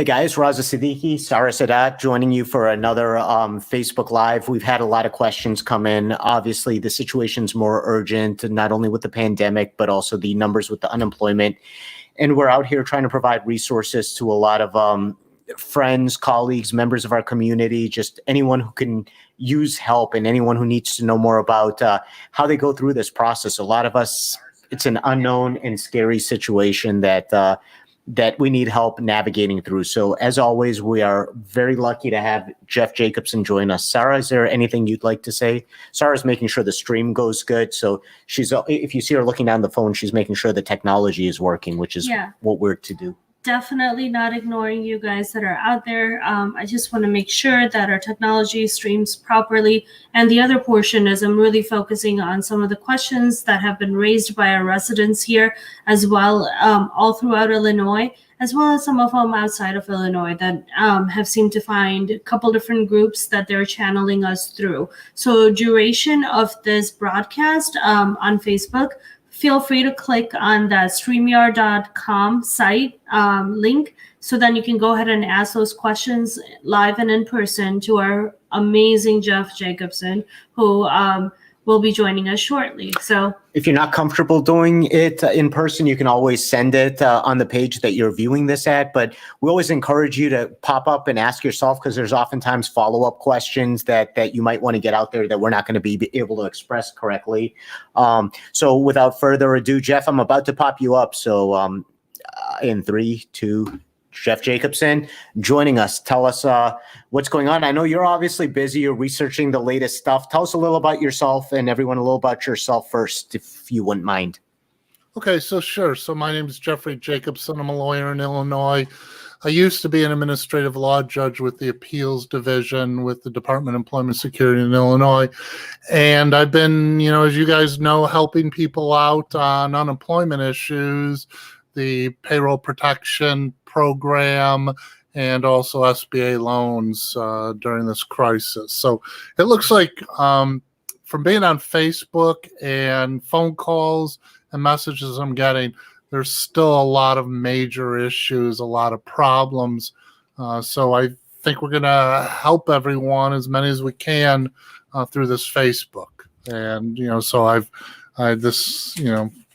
Hey guys, Raza Siddiqui, Sarah Sadat joining you for another Facebook Live. We've had a lot of questions come in. Obviously, the situation's more urgent, not only with the pandemic, but also the numbers with the unemployment. And we're out here trying to provide resources to a lot of friends, colleagues, members of our community, just anyone who can use help and anyone who needs to know more about how they go through this process. A lot of us, it's an unknown and scary situation that we need help navigating through. So as always, we are very lucky to have Jeff Jacobson join us. Sarah, is there anything you'd like to say? Sarah's making sure the stream goes good. So if you see her looking down the phone, she's making sure the technology is working, which is what we're to do. Definitely not ignoring you guys that are out there. I just want to make sure that our technology streams properly. And the other portion is I'm really focusing on some of the questions that have been raised by our residents here as well, all throughout Illinois, as well as some of them outside of Illinois that have seemed to find a couple different groups that they're channeling us through. So duration of this broadcast on Facebook, feel free to click on that StreamYard.com site link, so then you can go ahead and ask those questions live and in person to our amazing Jeff Jacobson, who will be joining us shortly. So if you're not comfortable doing it in person, you can always send it on the page that you're viewing this at. But we always encourage you to pop up and ask yourself, because there's oftentimes follow-up questions that you might want to get out there that we're not going to be able to express correctly. So without further ado, Jeff, I'm about to pop you up. So in 3, 2, Jeff Jacobson joining us. Tell us what's going on. I know you're obviously busy. You're researching the latest stuff. Tell us a little about yourself and everyone a little about yourself first, if you wouldn't mind. Okay, so sure. So my name is Jeffrey Jacobson. I'm a lawyer in Illinois. I used to be an administrative law judge with the appeals division with the Department of Employment Security in Illinois. And I've been, as you guys know, helping people out on unemployment issues, the payroll protection program, and also SBA loans during this crisis. So it looks like from being on Facebook and phone calls and messages I'm getting, there's still a lot of major issues, a lot of problems. So I think we're going to help everyone, as many as we can, through this Facebook. And, so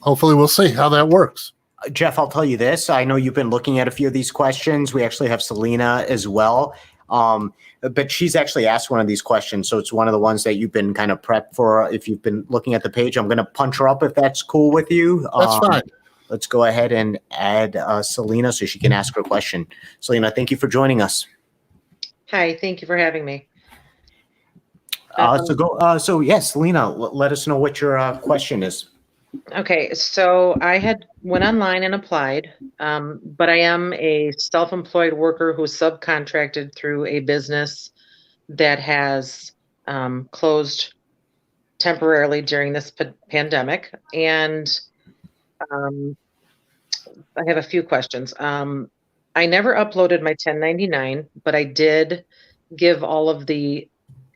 hopefully we'll see how that works. Jeff, I'll tell you this. I know you've been looking at a few of these questions. We actually have Selena as well. But she's actually asked one of these questions. So it's one of the ones that you've been kind of prepped for. If you've been looking at the page, I'm going to punch her up if that's cool with you. That's fine. Let's go ahead and add Selena so she can ask her question. Selena, thank you for joining us. Hi, thank you for having me. So yes, Selena, let us know what your question is. Okay, so I went online and applied, but I am a self-employed worker who's subcontracted through a business that has closed temporarily during this pandemic. And I have a few questions. I never uploaded my 1099, but I did give all of the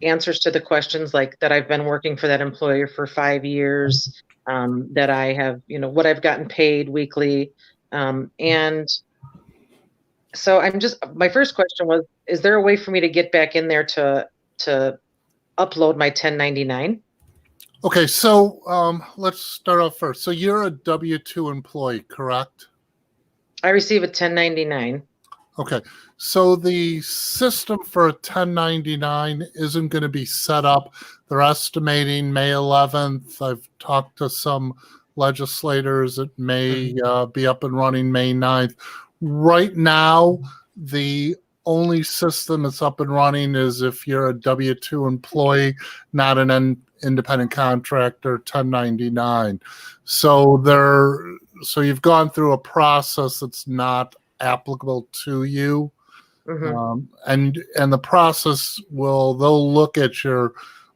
answers to the questions, like that I've been working for that employer for 5 years, that I have, what I've gotten paid weekly. And so my first question was, is there a way for me to get back in there to upload my 1099? Okay, so let's start off first. So you're a W-2 employee, correct? I receive a 1099. Okay, so the system for a 1099 isn't going to be set up. They're estimating May 11th. I've talked to some legislators. It may be up and running May 9th. Right now, the only system that's up and running is if you're a W-2 employee, not an independent contractor, 1099. So you've gone through a process that's not applicable to you. Mm-hmm. And the process they'll look at your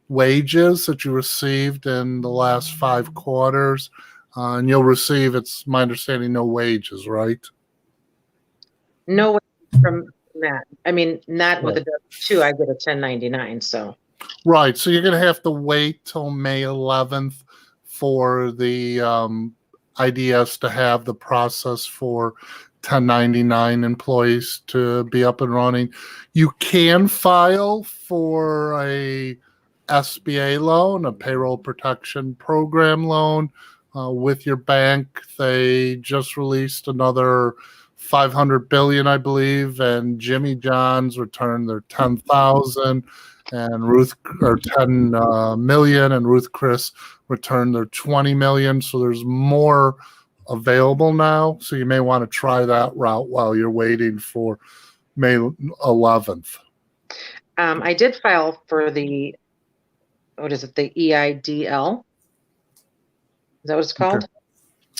wages that you received in the last 5 quarters, and you'll receive, it's my understanding, no wages, right? No way from that. I mean, not with a W-2, I get a 1099, so. Right, so you're going to have to wait till May 11th for the IDS to have the process for 1099 employees to be up and running. You can file for a SBA loan, a payroll protection program loan, with your bank. They just released another 500 billion, I believe, and Jimmy John's returned their 10,000, and 10 million, and Ruth Chris returned their 20 million. So there's more available now. So you may want to try that route while you're waiting for May 11th. I did file for the, what is it, the EIDL? Is that what it's called?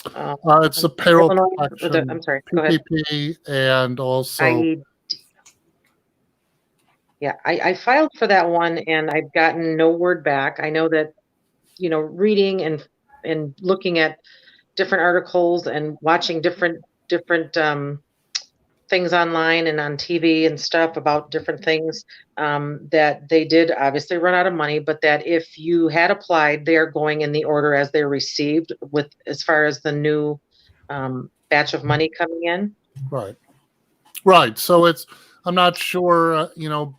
It's the payroll Illinois, protection, I'm sorry, go ahead. PPP, and also I filed for that one, and I've gotten no word back. I know that, reading and looking at different articles and watching different things online and on TV and stuff about different things, that they did obviously run out of money, but that if you had applied, they are going in the order as they're received, with as far as the new batch of money coming in. Right. So I'm not sure,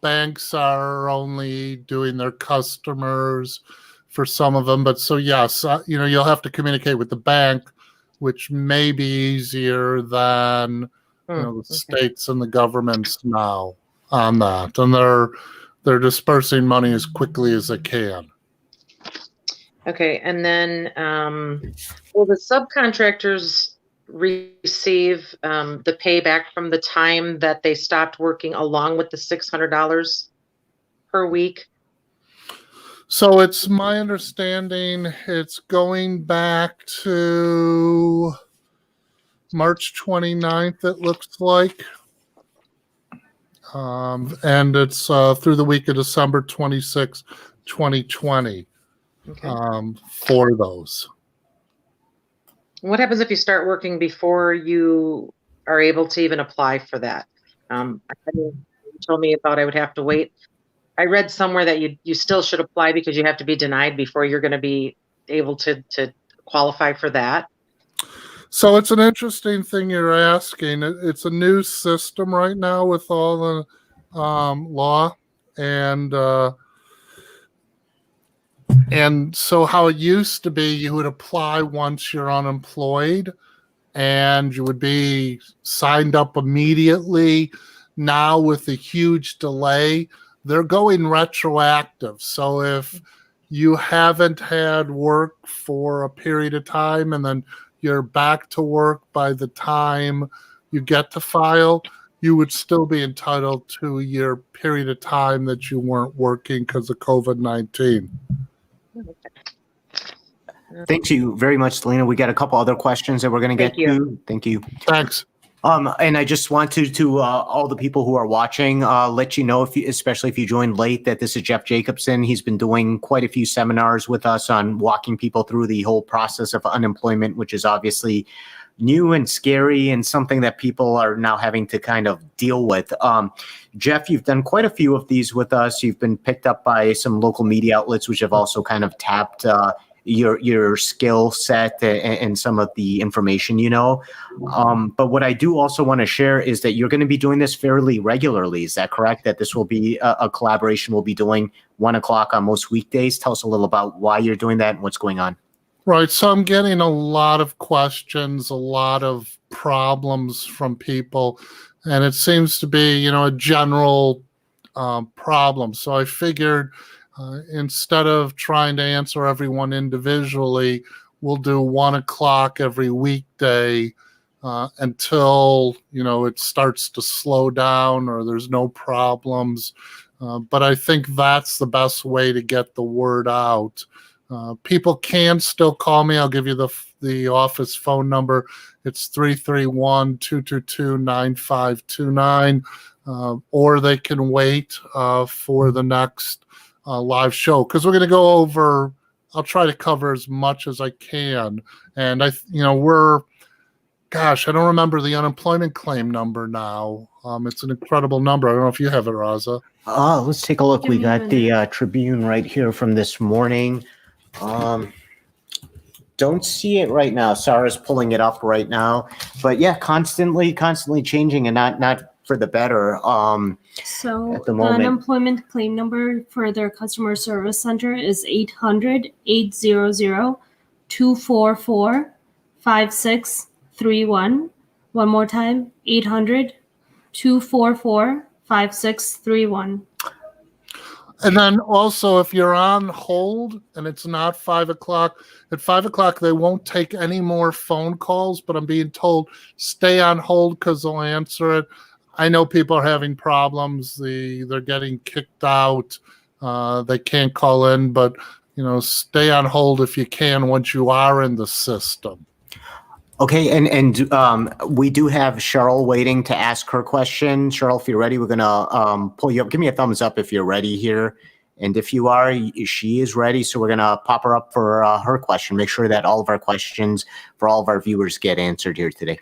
banks are only doing their customers for some of them, but so yes, you'll have to communicate with the bank, which may be easier than the states and the governments now on that, and they're dispersing money as quickly as they can. Okay, and then will the subcontractors receive the payback from the time that they stopped working, along with the $600 per week? So it's my understanding it's going back to March 29th, it looks like. And it's through the week of December 26, 2020, for those. What happens if you start working before you are able to even apply for that? You told me about I would have to wait. I read somewhere that you still should apply because you have to be denied before you're going to be able to qualify for that. So it's an interesting thing you're asking. It's a new system right now with all the law, and so how it used to be, you would apply once you're unemployed and you would be signed up immediately. Now with a huge delay, they're going retroactive. So if you haven't had work for a period of time and then you're back to work by the time you get to file, you would still be entitled to your period of time that you weren't working because of COVID-19. Thank you very much, Selena. We got a couple other questions that we're going to get to. Thank you. Thanks. And I just want to all the people who are watching, let you know, especially if you joined late, that this is Jeff Jacobson. He's been doing quite a few seminars with us on walking people through the whole process of unemployment, which is obviously new and scary and something that people are now having to kind of deal with. Jeff, you've done quite a few of these with us. You've been picked up by some local media outlets, which have also kind of tapped your skill set and some of the information, but what I do also want to share is that you're going to be doing this fairly regularly. Is that correct? That this will be a collaboration we'll be doing 1:00 on most weekdays. Tell us a little about why you're doing that and what's going on. Right. So I'm getting a lot of questions, a lot of problems from people, and it seems to be, a general problem. So I figured instead of trying to answer everyone individually, we'll do 1:00 every weekday until, it starts to slow down or there's no problems. But I think that's the best way to get the word out. People can still call me. I'll give you the office phone number. It's 331-222-9529, or they can wait for the next live show, because we're going to go over, I'll try to cover as much as I can. And I don't remember the unemployment claim number now. It's an incredible number. I don't know if you have it, Raza. Let's take a look. We got the Tribune right here from this morning. don't see it right now. Sarah's pulling it up right now, but yeah, constantly changing and not for the better. So At the the moment. unemployment claim number for their customer service center is 800-800-244-5631. One more time, 800-244-5631. And then also, if you're on hold and it's not 5 o'clock, at 5 o'clock, they won't take any more phone calls, but I'm being told stay on hold because they'll answer it. I know people are having problems. They're getting kicked out. They can't call in, but, stay on hold if you can once you are in the system. Okay, and we do have Cheryl waiting to ask her question. Cheryl, if you're ready, we're gonna pull you up. Give me a thumbs up if you're ready here, and if you are, she is ready. So we're gonna pop her up for her question. Make sure that all of our questions for all of our viewers get answered here today.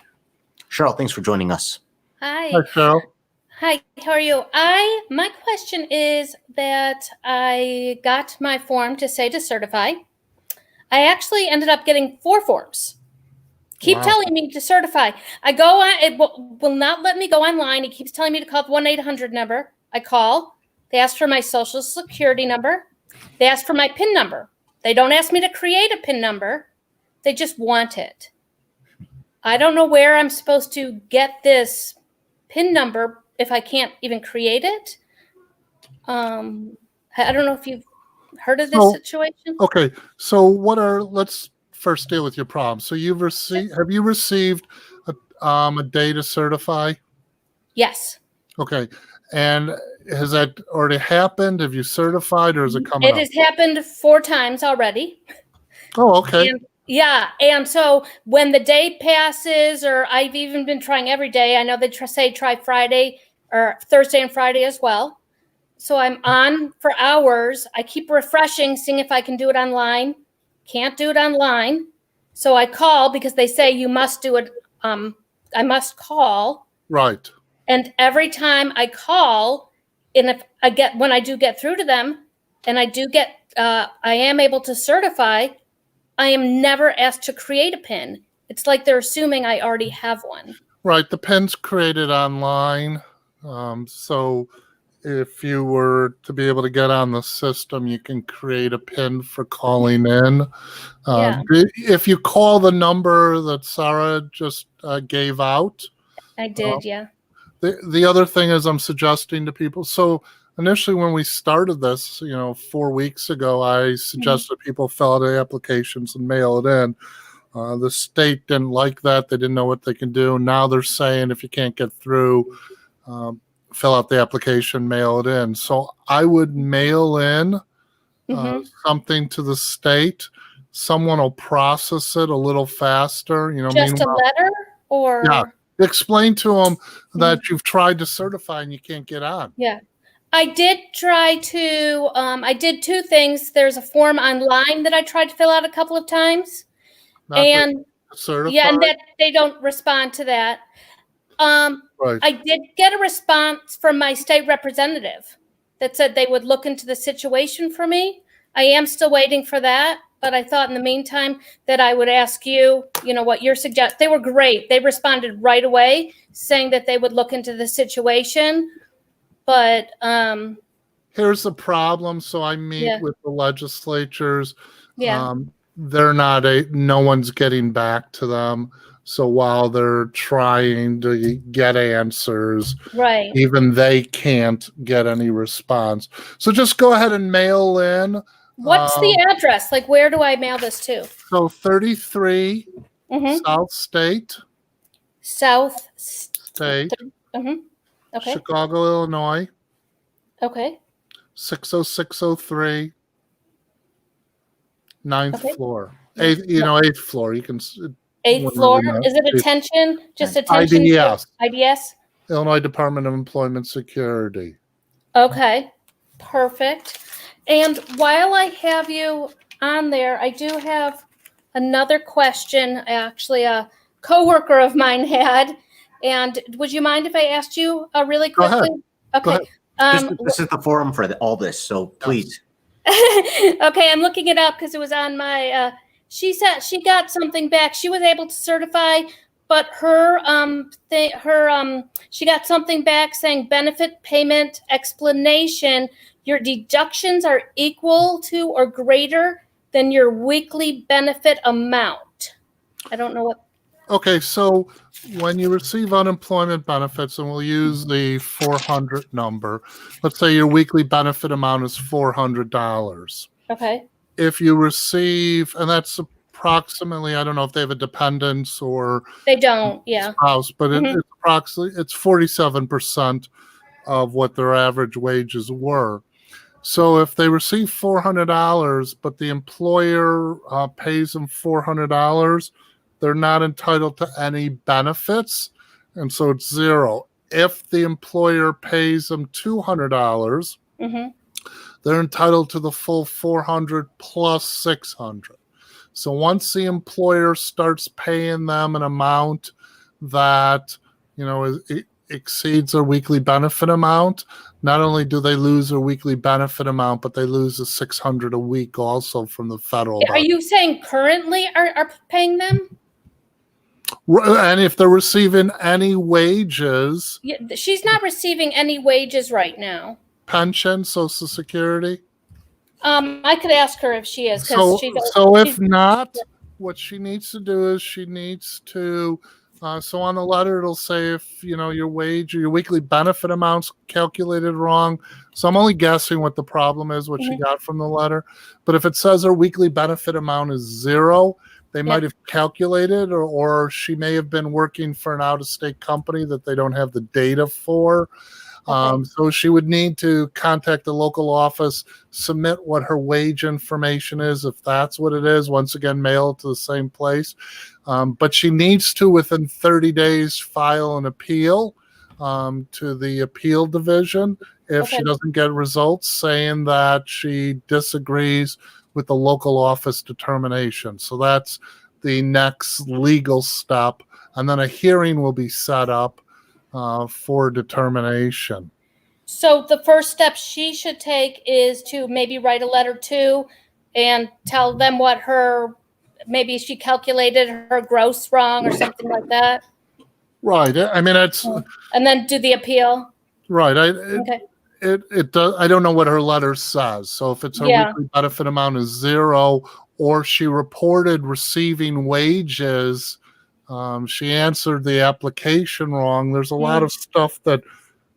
Cheryl, thanks for joining us. Hi, Hi. Cheryl. Hi, how are you? My question is that I got my form to say to certify. I actually ended up getting 4 forms. Keep Wow. telling me to certify. I go on, it will not let me go online. It keeps telling me to call the 1-800 number. I call. They ask for my social security number. They ask for my PIN number. They don't ask me to create a PIN number. They just want it. I don't know where I'm supposed to get this PIN number if I can't even create it. I don't know if you've heard of this So- situation. Okay, so let's first deal with your problem. So have you received a day to certify? Yes. Okay, and has that already happened? Have you certified, or is it coming It up? has happened 4 times already. Oh, okay. And so when the day passes, or I've even been trying every day, I know they say try Friday or Thursday and Friday as well. So I'm on for hours. I keep refreshing, seeing if I can do it online. Can't do it online. So I call because they say you must do it. I must call. Right. And every time I call, and when I do get through to them, and I am able to certify, I am never asked to create a PIN. It's like they're assuming I already have one. Right. The PIN's created online. So if you were to be able to get on the system, you can create a PIN for calling in. Yeah. If you call the number that Sarah just gave out, I did, yeah. the other thing is I'm suggesting to people. So initially when we started this, 4 weeks ago, I suggested people fill out the applications and mail it in. The state didn't like that. They didn't know what they can do. Now they're saying if you can't get through, fill out the application, mail it in. So I would mail in something to the state. Someone will process it a little faster. Just a letter or? Yeah. Explain to them that you've tried to certify and you can't get on. Yeah. I did try to, I did 2 things. There's a form online that I tried to fill out a couple of times. Not to And certify. yeah, and that they don't respond to that. Right. I did get a response from my state representative that said they would look into the situation for me. I am still waiting for that, but I thought in the meantime that I would ask you, what you're suggesting. They were great. They responded right away saying that they would look into the situation. But here's the problem. So I meet Yeah. with the legislatures. yeah, No one's getting back to them. So while they're trying to get answers, right. even they can't get any response. So just go ahead and mail in. What's the address? Like, where do I mail this to? So 33 Mhm. South State, South State, Okay. Chicago, Illinois, Okay. 60603, 9th Okay. floor. Eighth floor. You can 8th Whatever floor. that Is it is. attention? Just attention? IDS. IDS? Illinois Department of Employment Security. Okay. Perfect. And while I have you on there, I do have another question. Actually, a coworker of mine had. And would you mind if I asked you really Go ahead. quickly? Go Okay. ahead. This is the forum for all this, so please. Okay, I'm looking it up because it was on my She said she got something back. She was able to certify, but her she got something back saying benefit payment explanation. Your deductions are equal to or greater than your weekly benefit amount. I don't know what. Okay, so when you receive unemployment benefits, and we'll use the 400 number, let's say your weekly benefit amount is $400. Okay. If you receive, and that's approximately, I don't know if they have a dependent or They don't. Yeah. spouse, but Mhm. it's approximately, it's 47% of what their average wages were. So if they receive $400, but the employer pays them $400, they're not entitled to any benefits, and so it's zero. If the employer pays them $200, Mm-hmm. they're entitled to the full 400 plus 600. So once the employer starts paying them an amount that, it exceeds their weekly benefit amount, not only do they lose their weekly benefit amount, but they lose the 600 a week also from the federal. Are you saying currently are paying them? And if they're receiving any wages, Yeah, she's not receiving any wages right now. pension, Social Security. I could ask her if she is. So she's if not, what she needs to do is she needs to. So on the letter, it'll say if your wage or your weekly benefit amounts calculated wrong. So I'm only guessing what the problem is, what she got from the letter. But if it says her weekly benefit amount is zero, they might have calculated, or she may have been working for an out-of-state company that they don't have the data for. So she would need to contact the local office, submit what her wage information is, if that's what it is. Once again, mail it to the same place. But she needs to, within 30 days, file an appeal to the appeal division if she doesn't get results, saying that she disagrees with the local office determination. So that's the next legal step. And then a hearing will be set up for determination. So the first step she should take is to maybe write a letter to and tell them what maybe she calculated her gross wrong or something like that. Right. I mean, it's and then do the appeal. Right. Okay. It does. I don't know what her letter says. So if it's her weekly benefit amount is zero, or she reported receiving wages, she answered the application wrong. There's a lot of stuff that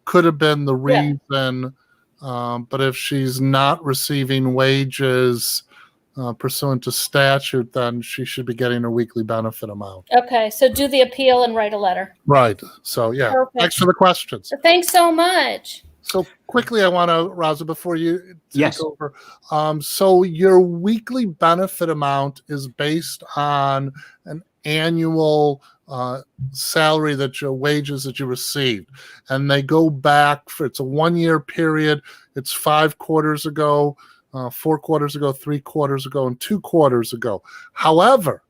could have been the reason. But if she's not receiving wages pursuant to statute, then she should be getting her weekly benefit amount. Okay. So do the appeal and write a letter. Right. So yeah. Perfect. Thanks for the questions. Thanks so much. So quickly, I want to, Raza, before you take Yes. over. So your weekly benefit amount is based on an annual salary that your wages that you received, and they go back for, it's a 1 year period. It's 5 quarters ago, 4 quarters ago, 3 quarters ago, and 2 quarters ago. However,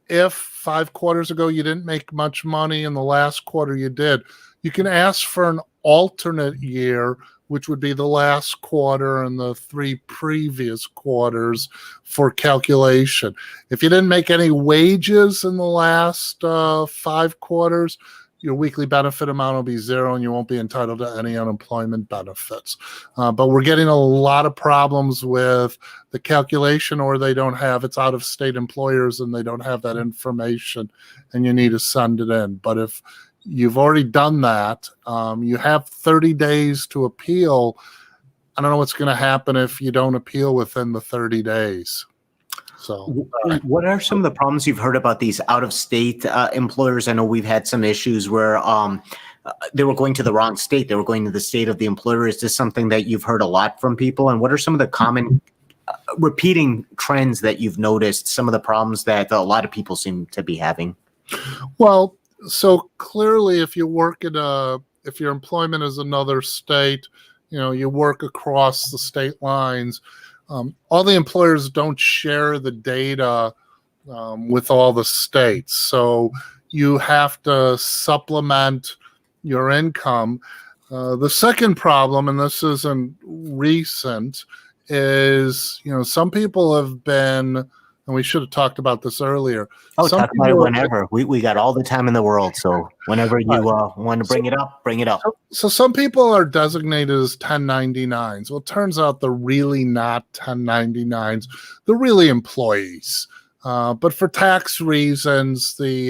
if 5 quarters ago you didn't make much money and the last quarter you did, you can ask for an alternate year, which would be the last quarter and the 3 previous quarters for calculation. If you didn't make any wages in the last 5 quarters, your weekly benefit amount will be zero and you won't be entitled to any unemployment benefits. But we're getting a lot of problems with the calculation, or they don't have, it's out of state employers and they don't have that information and you need to send it in. But if you've already done that, you have 30 days to appeal. I don't know what's going to happen if you don't appeal within the 30 days. So, what are some of the problems you've heard about these out-of-state employers? I know we've had some issues where they were going to the wrong state. They were going to the state of the employer. Is this something that you've heard a lot from people? And what are some of the common repeating trends that you've noticed, some of the problems that a lot of people seem to be having? Well, so clearly if you work if your employment is another state, you work across the state lines, all the employers don't share the data with all the states. So you have to supplement your income. The second problem, and this isn't recent, is, some people have been and we should have talked about this earlier. Oh, Some talk about it people- whenever. We got all the time in the world. So whenever you want to bring it up, bring it up. So some people are designated as 1099s. Well, it turns out they're really not 1099s. They're really employees. But for tax reasons, they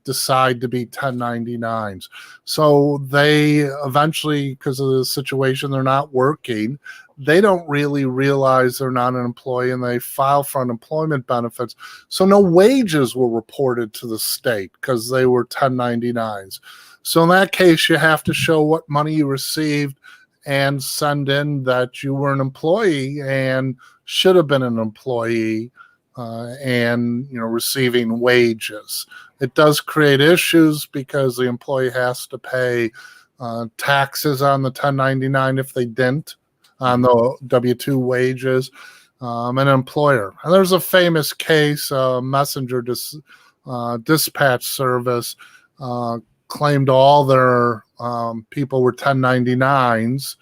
decide to be 1099s. So they eventually, because of the situation, they're not working. They don't really realize they're not an employee, and they file for unemployment benefits. So no wages were reported to the state because they were 1099s. So in that case, you have to show what money you received and send in that you were an employee and should have been an employee and receiving wages. It does create issues because the employee has to pay taxes on the 1099 if they didn't on the W-2 wages, an employer. And there's a famous case, messenger dispatch service claimed all their people were 1099s,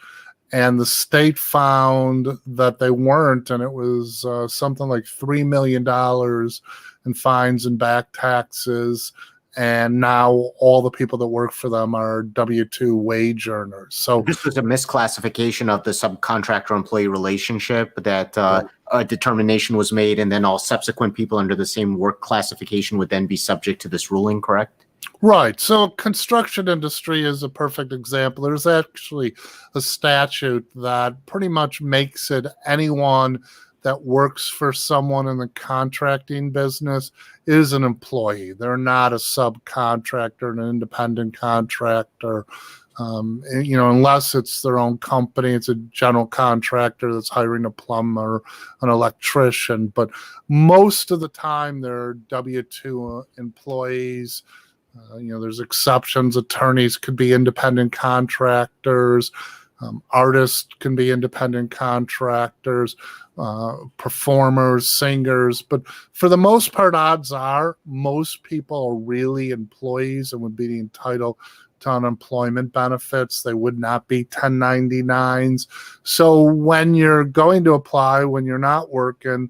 and the state found that they weren't, and it was something like $3 million in fines and back taxes. And now all the people that work for them are W-2 wage earners. So this was a misclassification of the subcontractor-employee relationship that a determination was made, and then all subsequent people under the same work classification would then be subject to this ruling, correct? Right. So construction industry is a perfect example. There's actually a statute that pretty much makes it anyone that works for someone in the contracting business is an employee. They're not a subcontractor, an independent contractor. Unless it's their own company, it's a general contractor that's hiring a plumber, an electrician. But most of the time, they're W-2 employees. There's exceptions. Attorneys could be independent contractors. Artists can be independent contractors, performers, singers. But for the most part, odds are most people are really employees and would be entitled to unemployment benefits. They would not be 1099s. So when you're going to apply, when you're not working,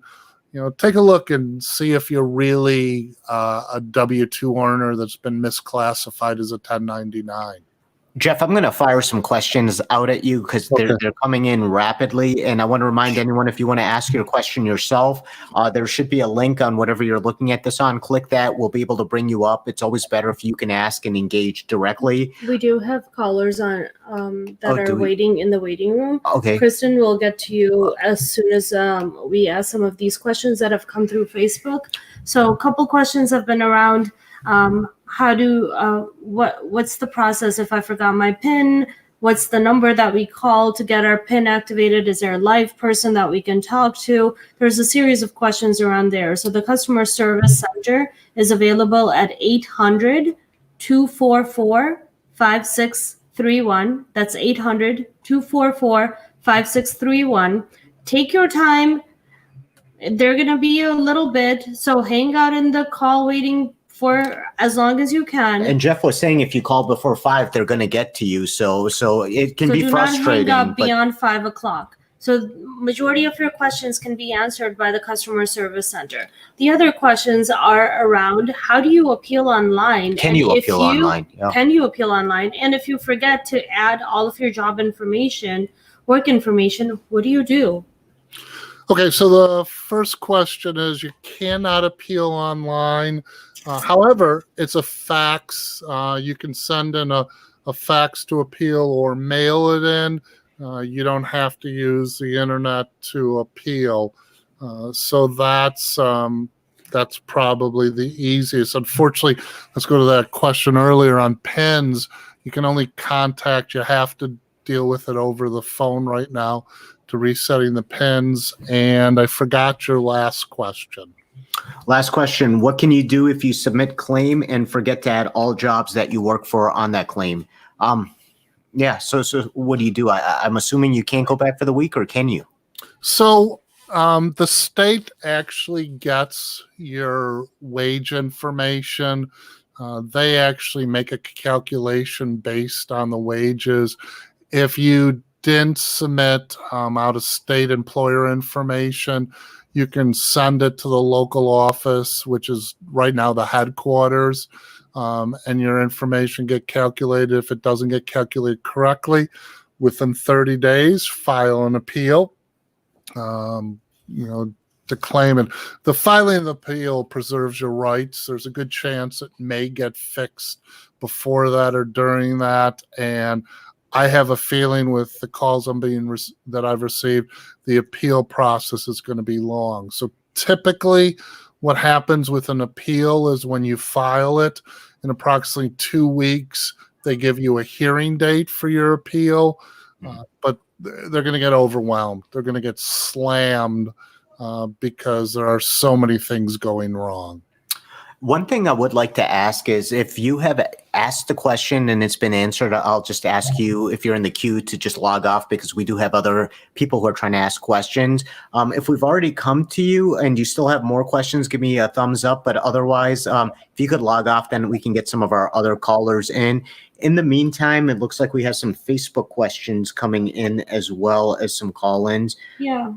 take a look and see if you're really a W-2 earner that's been misclassified as a 1099. Jeff, I'm going to fire some questions out at you because they're coming in rapidly. And I want to remind anyone, if you want to ask your question yourself, there should be a link on whatever you're looking at this on. Click that. We'll be able to bring you up. It's always better if you can ask and engage directly. We do have callers on that are waiting in the waiting room. Okay. Kristen will get to you as soon as we ask some of these questions that have come through Facebook. So a couple questions have been around. What's the process if I forgot my PIN? What's the number that we call to get our PIN activated? Is there a live person that we can talk to? There's a series of questions around there. So the customer service center is available at 800-244-5631. That's 800-244-5631. Take your time. They're going to be a little bit, so hang out in the call waiting for as long as you can. And Jeff was saying if you call before 5, they're going to get to you. So it can be frustrating. Do not hang up beyond 5 o'clock. So majority of your questions can be answered by the customer service center. The other questions are around how do you appeal online? Can you appeal online? Yeah. Can you appeal online? And if you forget to add all of your job information, work information, what do you do? Okay, so the first question is you cannot appeal online. However, it's a fax. You can send in a fax to appeal or mail it in. You don't have to use the internet to appeal. So that's probably the easiest. Unfortunately, let's go to that question earlier on PINs. You can only contact, you have to deal with it over the phone right now to resetting the PINs. And I forgot your last question. Last question. What can you do if you submit claim and forget to add all jobs that you work for on that claim? So what do you do? I'm assuming you can't go back for the week, or can you? So the state actually gets your wage information. They actually make a calculation based on the wages. If you didn't submit out-of-state employer information, you can send it to the local office, which is right now the headquarters, and your information get calculated. If it doesn't get calculated correctly, within 30 days, file an appeal, to claim it. The filing of the appeal preserves your rights. There's a good chance it may get fixed before that or during that. And I have a feeling with the calls that I've received, the appeal process is going to be long. So typically what happens with an appeal is when you file it, in approximately 2 weeks, they give you a hearing date for your appeal, but they're going to get overwhelmed. They're going to get slammed because there are so many things going wrong. One thing I would like to ask is if you have asked the question and it's been answered, I'll just ask you if you're in the queue to just log off, because we do have other people who are trying to ask questions. If we've already come to you and you still have more questions, give me a thumbs up. But otherwise, if you could log off, then we can get some of our other callers in. In the meantime, it looks like we have some Facebook questions coming in as well as some call-ins. Yeah.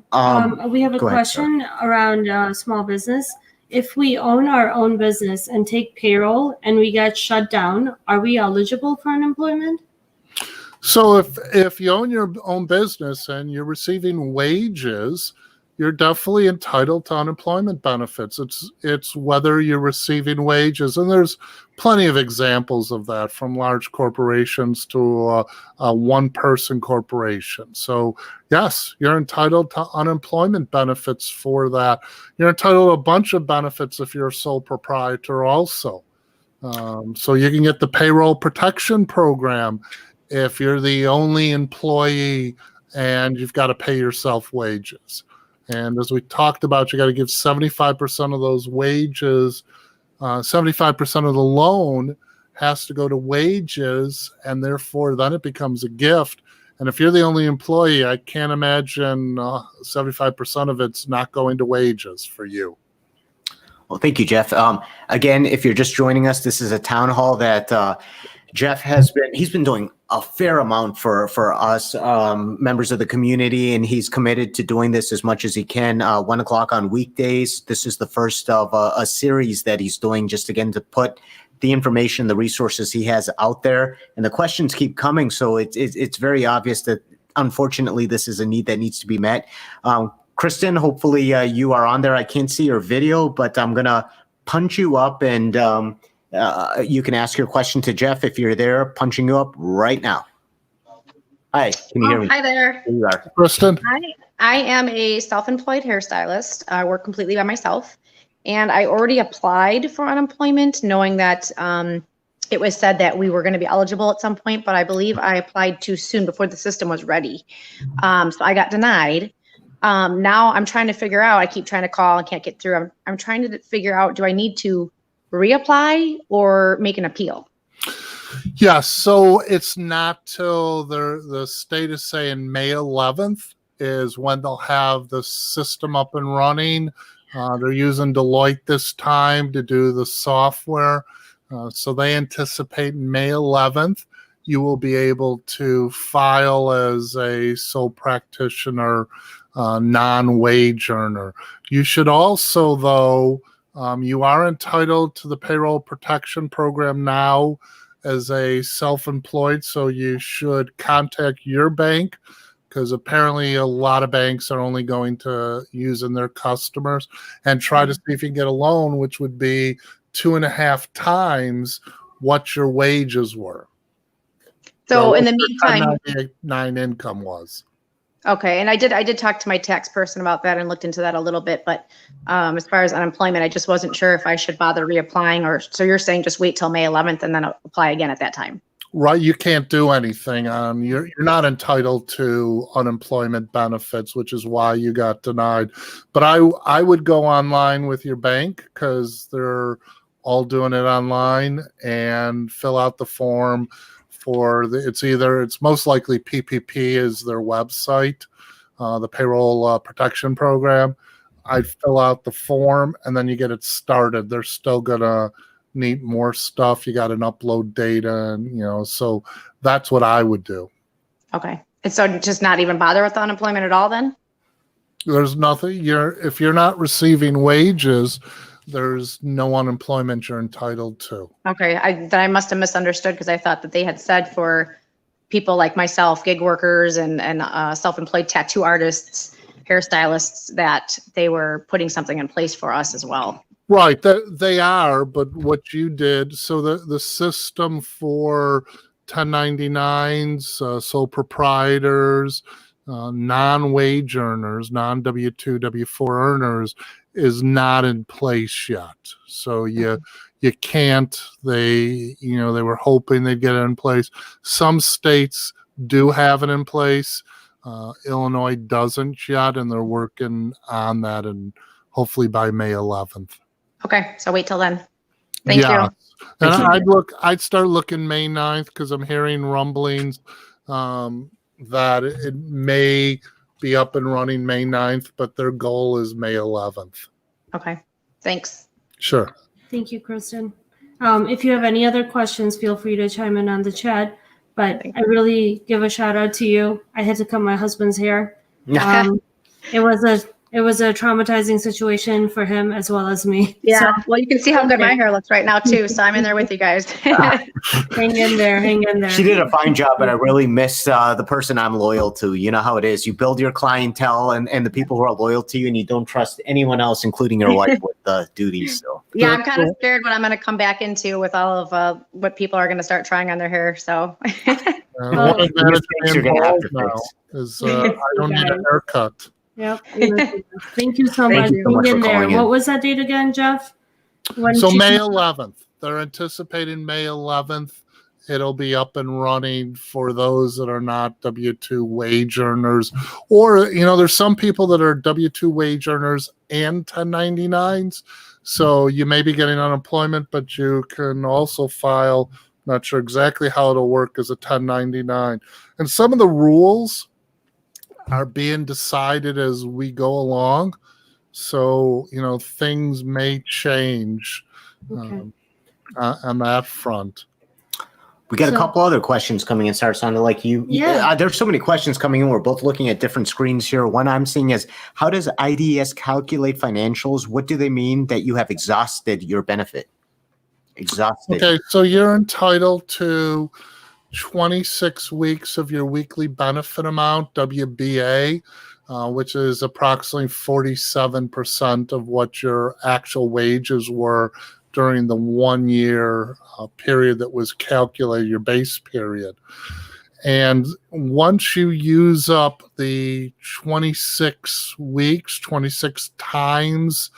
We have a go ahead, question around small business. If we own our own business and take payroll and we get shut down, are we eligible for unemployment? So if you own your own business and you're receiving wages, you're definitely entitled to unemployment benefits. It's whether you're receiving wages, and there's plenty of examples of that, from large corporations to a one-person corporation. So yes, you're entitled to unemployment benefits for that. You're entitled to a bunch of benefits if you're a sole proprietor also. So you can get the payroll protection program if you're the only employee and you've got to pay yourself wages. And as we talked about, you got to give 75% of those wages, 75% of the loan has to go to wages, and therefore then it becomes a gift. And if you're the only employee, I can't imagine 75% of it's not going to wages for you. Well, thank you, Jeff. Again, if you're just joining us, this is a town hall that Jeff he's been doing a fair amount for us members of the community, and he's committed to doing this as much as he can. 1 o'clock on weekdays. This is the first of a series that he's doing, just again to put the information, the resources he has out there, and the questions keep coming. So it's very obvious that unfortunately this is a need that needs to be met. Kristen, hopefully you are on there. I can't see your video, but I'm gonna punch you up, and you can ask your question to Jeff if you're there. Punching you up right now. Hi, can you hear me? Hi there. There you are. Kristen? I am a self-employed hairstylist. I work completely by myself, and I already applied for unemployment knowing that it was said that we were going to be eligible at some point, but I believe I applied too soon before the system was ready. So I got denied. Now I'm trying to figure out, I keep trying to call and can't get through. I'm trying to figure out, do I need to reapply or make an appeal? Yeah, so it's not till the state is saying May 11th is when they'll have the system up and running. They're using Deloitte this time to do the software. So they anticipate May 11th, you will be able to file as a sole practitioner, non-wage earner. You should also, though, you are entitled to the payroll protection program now as a self-employed, so you should contact your bank, because apparently a lot of banks are only going to use in their customers, and try to see if you can get a loan, which would be 2.5 times what your wages were. So in the meantime, 1099 income was. okay, and I did talk to my tax person about that and looked into that a little bit, but as far as unemployment, I just wasn't sure if I should bother reapplying, or so you're saying just wait till May 11th and then apply again at that time. Right, you can't do anything. You're not entitled to unemployment benefits, which is why you got denied. But I would go online with your bank, because they're all doing it online, and fill out the form for it's most likely PPP is their website, the payroll protection program. I'd fill out the form and then you get it started. They're still gonna need more stuff. You got to upload data, and so that's what I would do. Okay. And so just not even bother with the unemployment at all then? There's nothing, if you're not receiving wages, there's no unemployment you're entitled to. Okay, then I must have misunderstood because I thought that they had said for people like myself, gig workers and self-employed tattoo artists, hairstylists, that they were putting something in place for us as well. Right, they are, but what you did, so the system for 1099s, sole proprietors, non-wage earners, non-W-2, W-4 earners is not in place yet. So you can't, they were hoping they'd get it in place. Some states do have it in place. Illinois doesn't yet, and they're working on that, and hopefully by May 11th. Okay, so wait till then. Thank you. And I'd start looking May 9th because I'm hearing rumblings that it may be up and running May 9th, but their goal is May 11th. Okay, thanks. Sure. Thank you, Kristen. If you have any other questions, feel free to chime in on the chat. But I really give a shout out to you. I had to cut my husband's hair. It was a traumatizing situation for him as well as me. Yeah. So, Well, you can see how good my hair looks right now too. So I'm in there with you guys. hang in there. Hang in there. She did a fine job, but I really miss the person I'm loyal to. You know how it is. You build your clientele and the people who are loyal to you, and you don't trust anyone else, including your wife, with the duties. So Yeah, I'm kind of scared what I'm going to come back into with all of what people are going to start trying on their hair. So One advantage you're being gonna have to bald now fix. is I don't need a haircut. Yep. Thank you so Thank much. you so much Hang in for there. calling in. What was that date again, Jeff? So May 11th. They're anticipating May 11th. It'll be up and running for those that are not W-2 wage earners. Or, there's some people that are W-2 wage earners and 1099s. So you may be getting unemployment, but you can also file, not sure exactly how it'll work, as a 1099. And some of the rules are being decided as we go along. So, things may change on that front. we got a couple other questions coming in. Start sounding like you. Yeah. There's so many questions coming in. We're both looking at different screens here. One I'm seeing is, how does IDS calculate financials? What do they mean that you have exhausted your benefit? Exhausted. Okay, so you're entitled to 26 weeks of your weekly benefit amount, WBA, which is approximately 47% of what your actual wages were during the 1 year period that was calculated, your base period. And once you use up the 26 weeks, 26 times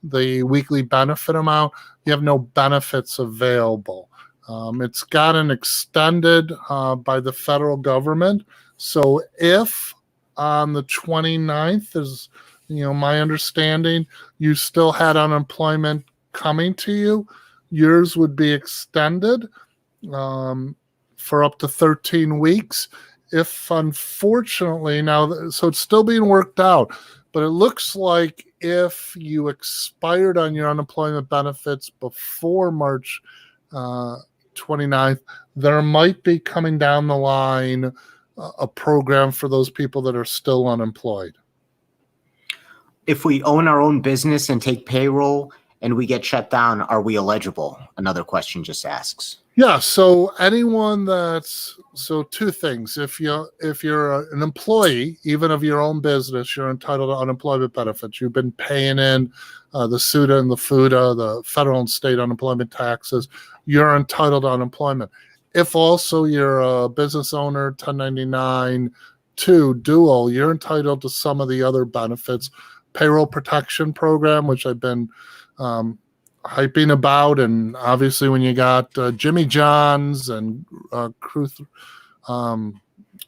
the weekly benefit amount, you have no benefits available. It's gotten extended by the federal government. So if on the 29th, is my understanding, you still had unemployment coming to you, yours would be extended for up to 13 weeks. If unfortunately now, so it's still being worked out, but it looks like if you expired on your unemployment benefits before March 29th, there might be coming down the line a program for those people that are still unemployed. If we own our own business and take payroll and we get shut down, are we eligible? Another question just asks. Yeah, so anyone so two things. If you're an employee, even of your own business, you're entitled to unemployment benefits. You've been paying in the SUTA and the FUTA, the federal and state unemployment taxes. You're entitled to unemployment. If also you're a business owner, 1099, dual, you're entitled to some of the other benefits. Payroll protection program, which I've been hyping about, and obviously when you got Jimmy John's and Ruth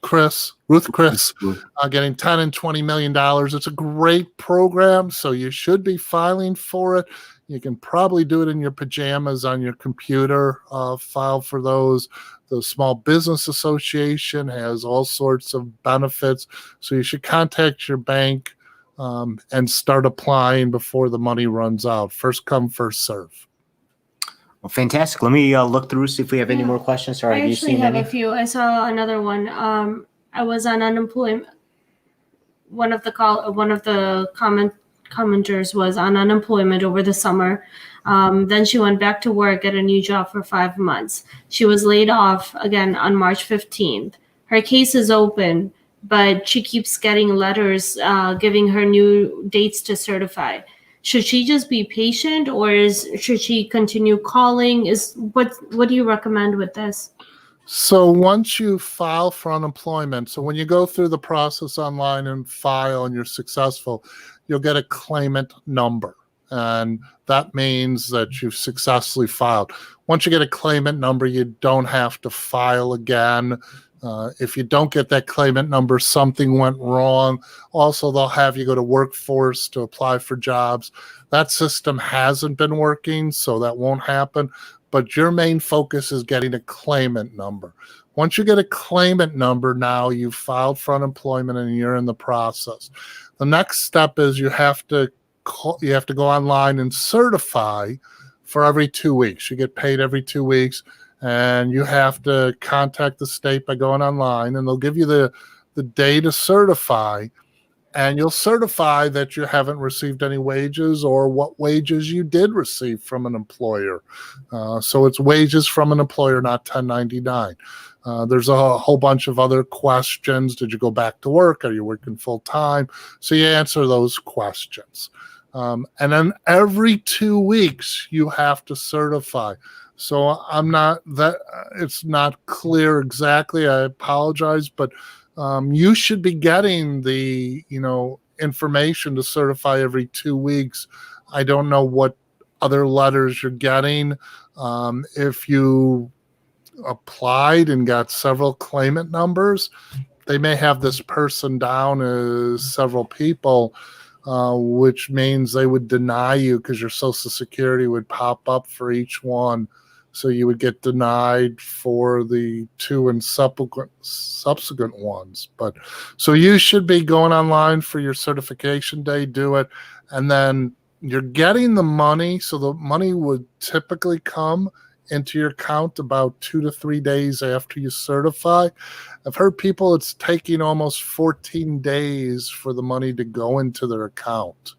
Chris getting $10 and $20 million, it's a great program, so you should be filing for it. You can probably do it in your pajamas on your computer, file for those. The Small Business Association has all sorts of benefits, so you should contact your bank and start applying before the money runs out. First come, first serve. Well, fantastic. Let me look through, see if we have any more questions. Or I have you actually seen have any? a few. I saw another one. I was on unemployment. One of the commenters was on unemployment over the summer. Then she went back to work at a new job for 5 months. She was laid off again on March 15th. Her case is open, but she keeps getting letters giving her new dates to certify. Should she just be patient, or should she continue calling? What do you recommend with this? So once you file for unemployment, so when you go through the process online and file and you're successful, you'll get a claimant number. And that means that you've successfully filed. Once you get a claimant number, you don't have to file again. If you don't get that claimant number, something went wrong. Also, they'll have you go to Workforce to apply for jobs. That system hasn't been working, so that won't happen. But your main focus is getting a claimant number. Once you get a claimant number, now you've filed for unemployment and you're in the process. The next step is you have to go online and certify for every 2 weeks. You get paid every 2 weeks, and you have to contact the state by going online, and they'll give you the day to certify. And you'll certify that you haven't received any wages or what wages you did receive from an employer. So it's wages from an employer, not 1099. There's a whole bunch of other questions. Did you go back to work? Are you working full time? So you answer those questions. And then every 2 weeks, you have to certify. So it's not clear exactly. I apologize, but you should be getting the, information to certify every 2 weeks. I don't know what other letters you're getting. If you applied and got several claimant numbers, they may have this person down as several people, which means they would deny you because your Social Security would pop up for each one. So you would get denied for the 2 and subsequent ones. But so you should be going online for your certification day, do it. And then you're getting the money. So the money would typically come into your account about 2 to 3 days after you certify. I've heard people, it's taking almost 14 days for the money to go into their account.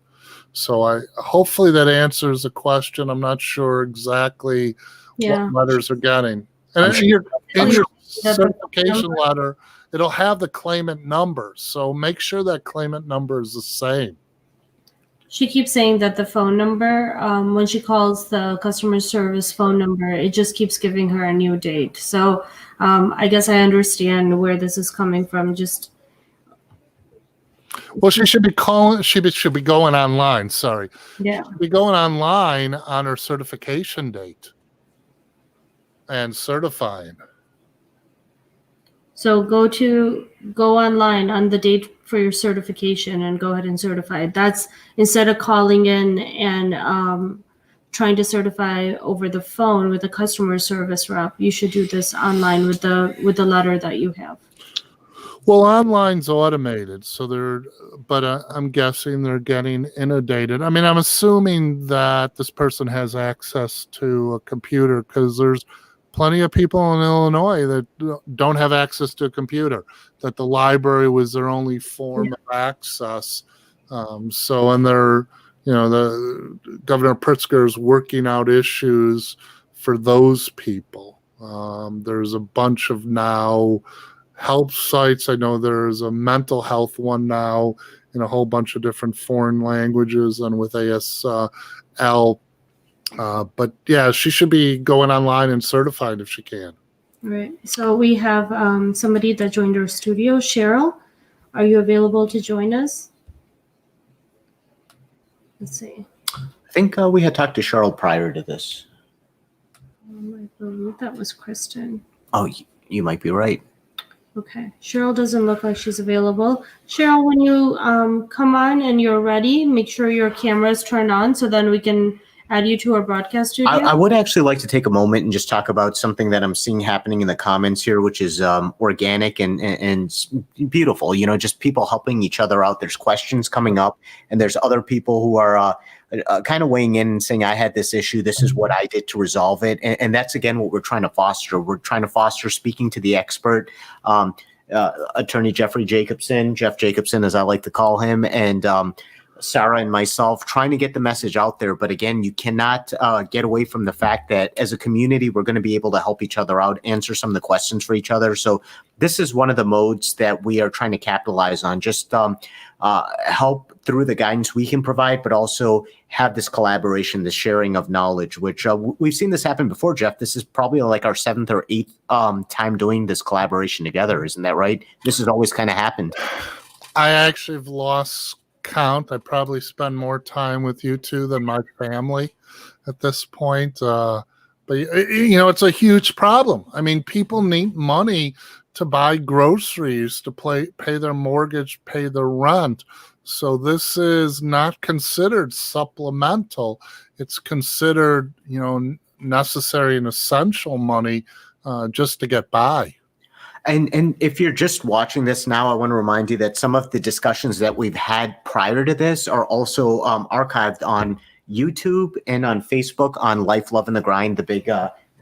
So hopefully that answers the question. I'm not sure exactly what letters are getting. And in your certification letter, it'll have the claimant number. So make sure that claimant number is the same. She keeps saying that the phone number, when she calls the customer service phone number, it just keeps giving her a new date. So I guess I understand where this is coming from. Well, she should be calling. She should be going online. Sorry. Yeah. She should be going online on her certification date and certifying. So go online on the date for your certification and go ahead and certify it. That's instead of calling in and trying to certify over the phone with a customer service rep. You should do this online with the letter that you have. Well, online's automated, but I'm guessing they're getting inundated. I mean, I'm assuming that this person has access to a computer because there's plenty of people in Illinois that don't have access to a computer, that the library was their only form of access. And the Governor Pritzker is working out issues for those people. There's a bunch of now help sites. I know there's a mental health one now in a whole bunch of different foreign languages and with ASL. But yeah, she should be going online and certified if she can. Right. So we have somebody that joined our studio. Cheryl, are you available to join us? Let's see. I think we had talked to Cheryl prior to this. I believe that was Kristen. Oh, you might be right. Okay. Cheryl doesn't look like she's available. Cheryl, when you come on and you're ready, make sure your camera is turned on so then we can add you to our broadcast studio. I would actually like to take a moment and just talk about something that I'm seeing happening in the comments here, which is organic and beautiful. Just people helping each other out. There's questions coming up, and there's other people who are kind of weighing in and saying, I had this issue. This is what I did to resolve it. And that's, again, what we're trying to foster. We're trying to foster speaking to the expert. Attorney Jeffrey Jacobson, Jeff Jacobson, as I like to call him, and Sarah and myself trying to get the message out there. But again, you cannot get away from the fact that as a community, we're going to be able to help each other out, answer some of the questions for each other. So this is one of the modes that we are trying to capitalize on, just help through the guidance we can provide, but also have this collaboration, the sharing of knowledge, which we've seen this happen before, Jeff. This is probably like our 7th or 8th time doing this collaboration together. Isn't that right? This has always kind of happened. I actually have lost count. I probably spend more time with you two than my family at this point. But it's a huge problem. I mean, people need money to buy groceries, to pay their mortgage, pay their rent. So this is not considered supplemental. It's considered, necessary and essential money just to get by. And if you're just watching this now, I want to remind you that some of the discussions that we've had prior to this are also archived on YouTube and on Facebook on Life, Love, and the Grind, the big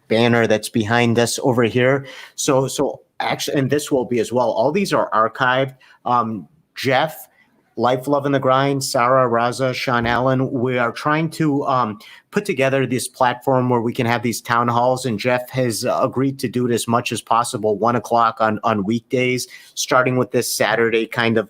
banner that's behind us over here. So actually, and this will be as well. All these are archived. Jeff, Life, Love, and the Grind, Sarah, Raza, Sean Allen, we are trying to put together this platform where we can have these town halls, and Jeff has agreed to do it as much as possible, 1:00 on weekdays, starting with this Saturday, kind of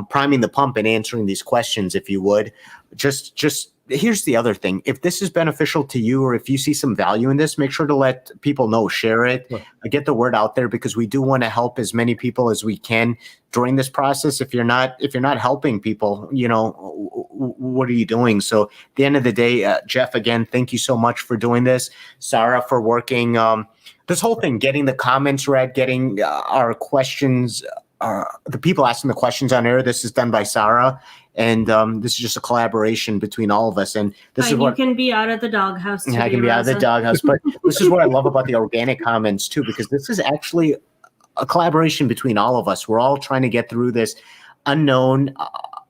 priming the pump and answering these questions, if you would. Just here's the other thing. If this is beneficial to you, or if you see some value in this, make sure to let people know, share it, get the word out there, because we do want to help as many people as we can during this process. If you're not helping people, what are you doing? So at the end of the day, Jeff, again, thank you so much for doing this. Sarah, for working this whole thing, getting the comments read, getting our questions, the people asking the questions on air. This is done by Sarah. And this is just a collaboration between all of us. And this is what you can be out of the doghouse. I can be out of the doghouse. But this is what I love about the organic comments too, because this is actually a collaboration between all of us. We're all trying to get through this unknown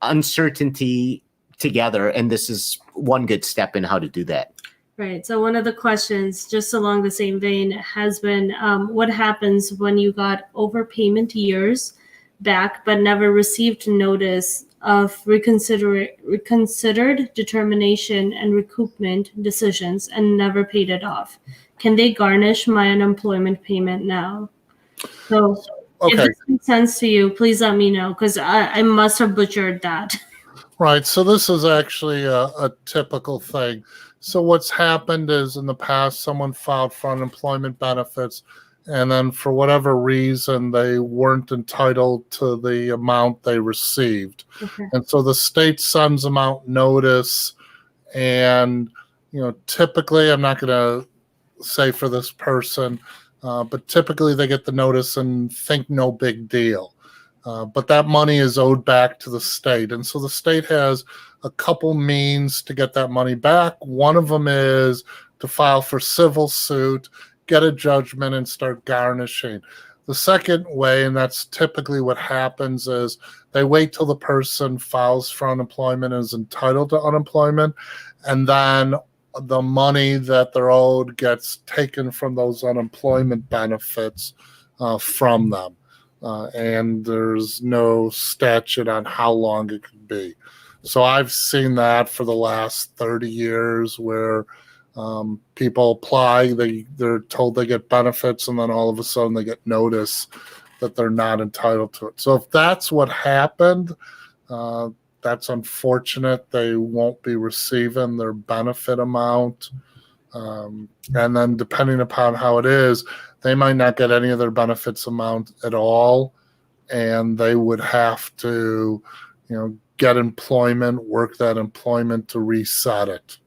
uncertainty together. And this is one good step in how to do that. Right. So one of the questions, just along the same vein, has been what happens when you got overpayment years back, but never received notice of reconsidered determination and recoupment decisions and never paid it off? Can they garnish my unemployment payment now? So if this makes sense to you, please let me know, because I must have butchered that. Right. So this is actually a typical thing. So what's happened is, in the past, someone filed for unemployment benefits, and then for whatever reason, they weren't entitled to the amount they received. Okay. And so the state sends them out notice. And, typically, I'm not going to say for this person, but typically they get the notice and think no big deal. But that money is owed back to the state. And so the state has a couple means to get that money back. One of them is to file for civil suit, get a judgment, and start garnishing. The second way, and that's typically what happens, is they wait till the person files for unemployment and is entitled to unemployment, and then the money that they're owed gets taken from those unemployment benefits from them. And there's no statute on how long it could be. So I've seen that for the last 30 years where people apply, they're told they get benefits, and then all of a sudden they get notice that they're not entitled to it. So if that's what happened, that's unfortunate. They won't be receiving their benefit amount. And then depending upon how it is, they might not get any of their benefits amount at all. And they would have to, get employment, work that employment to reset it.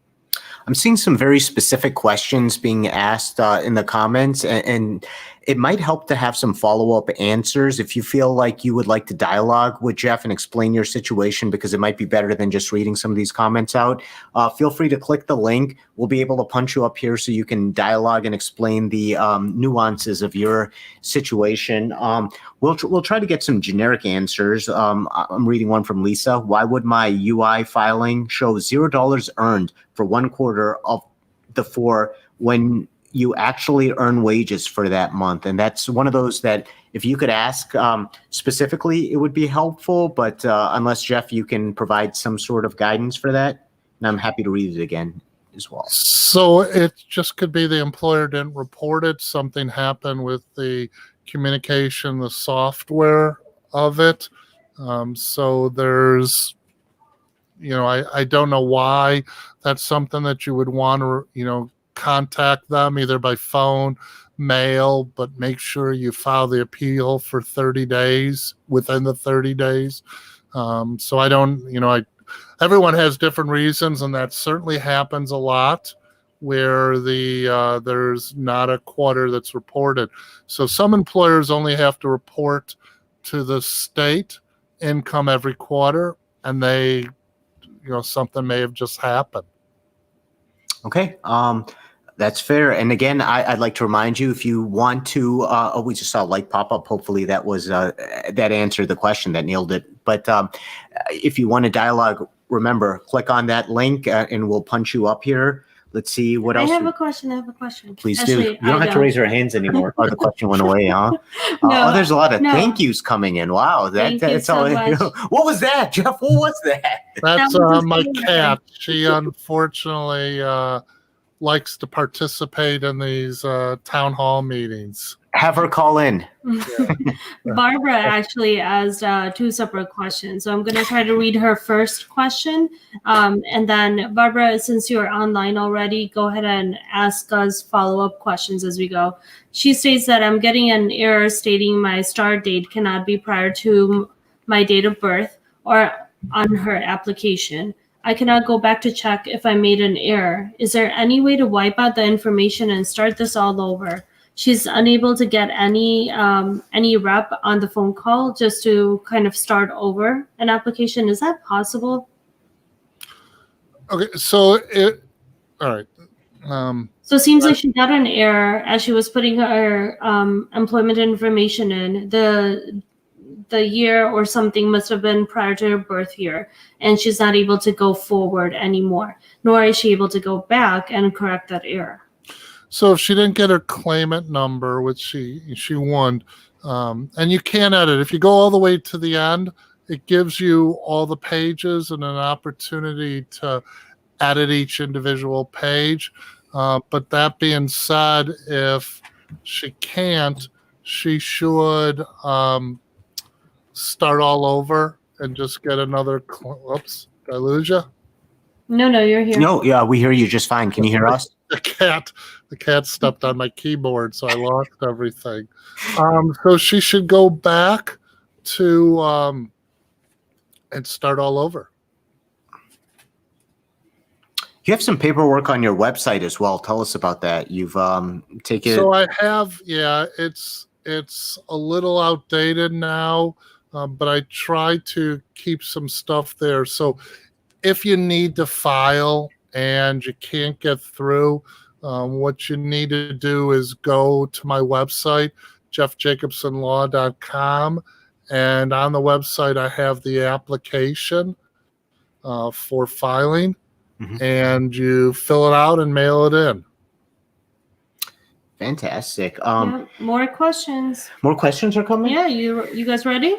I'm seeing some very specific questions being asked in the comments, and it might help to have some follow-up answers if you feel like you would like to dialogue with Jeff and explain your situation, because it might be better than just reading some of these comments out. Feel free to click the link. We'll be able to punch you up here so you can dialogue and explain the nuances of your situation. We'll try to get some generic answers. I'm reading one from Lisa. Why would my UI filing show $0 earned for 1 quarter of the 4 when you actually earn wages for that month. And that's one of those that if you could ask specifically, it would be helpful. But unless, Jeff, you can provide some sort of guidance for that, and I'm happy to read it again as well. So it just could be the employer didn't report it. Something happened with the communication, the software of it. So there's, I don't know why that's something that you would want to, contact them either by phone, mail, but make sure you file the appeal for 30 days, within the 30 days. So I don't, everyone has different reasons, and that certainly happens a lot where there's not a quarter that's reported. So some employers only have to report to the state income every quarter, and they, something may have just happened. Okay. That's fair. And again, I'd like to remind you, if you want to, we just saw a light pop up. Hopefully that was, that answered the question, that nailed it. But if you want to dialogue, remember, click on that link and we'll punch you up here. Let's see what else. I have a question. Please Actually, do. You don't have to raise your hands anymore. Oh, the question went away, huh? No, there's a lot of no. thank yous coming in. Wow. Thank you That's so all. much. What was that, Jeff? What was that? That's That was my just cat. She unfortunately likes to participate in these town hall meetings. Have her call in. Barbara actually asked 2 separate questions. So I'm going to try to read her first question. And then, Barbara, since you're online already, go ahead and ask us follow-up questions as we go. She states that I'm getting an error stating my start date cannot be prior to my date of birth or on her application. I cannot go back to check if I made an error. Is there any way to wipe out the information and start this all over? She's unable to get any rep on the phone call just to kind of start over an application. Is that possible? Okay, so all right. So it seems like she got an error as she was putting her employment information in. The year or something must have been prior to her birth year, and she's not able to go forward anymore, nor is she able to go back and correct that error. So if she didn't get her claimant number, which she won, and you can edit. If you go all the way to the end, it gives you all the pages and an opportunity to edit each individual page. But that being said, if she can't, she should start all over and just get another. Oops, did I lose you? No, you're here. No, yeah, we hear you just fine. Can you hear us? The cat stepped on my keyboard, so I lost everything. So she should go back to and start all over. You have some paperwork on your website as well. Tell us about that. You've taken. So I have, yeah. It's a little outdated now, but I try to keep some stuff there. So if you need to file and you can't get through, what you need to do is go to my website, jeffjacobsonlaw.com, and on the website I have the application for filing, and you fill it out and mail it in. Fantastic. Yeah, more questions. More questions are coming? Yeah, you guys ready?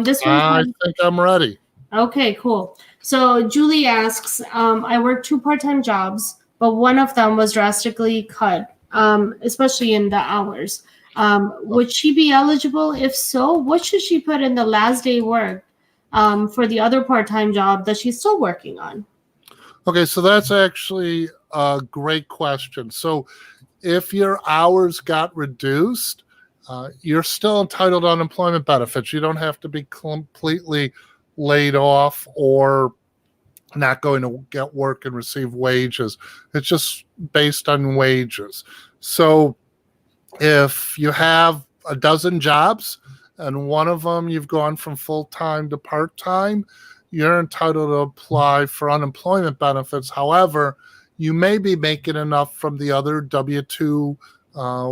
This I one. think I'm ready. Okay, cool. So Julie asks, I work 2 part-time jobs, but one of them was drastically cut, especially in the hours. Would she be eligible? If so, what should she put in the last day work for the other part-time job that she's still working on? Okay, so that's actually a great question. So if your hours got reduced, you're still entitled to unemployment benefits. You don't have to be completely laid off or not going to get work and receive wages. It's just based on wages. So if you have a dozen jobs and one of them you've gone from full-time to part-time, you're entitled to apply for unemployment benefits. However, you may be making enough from the other W-2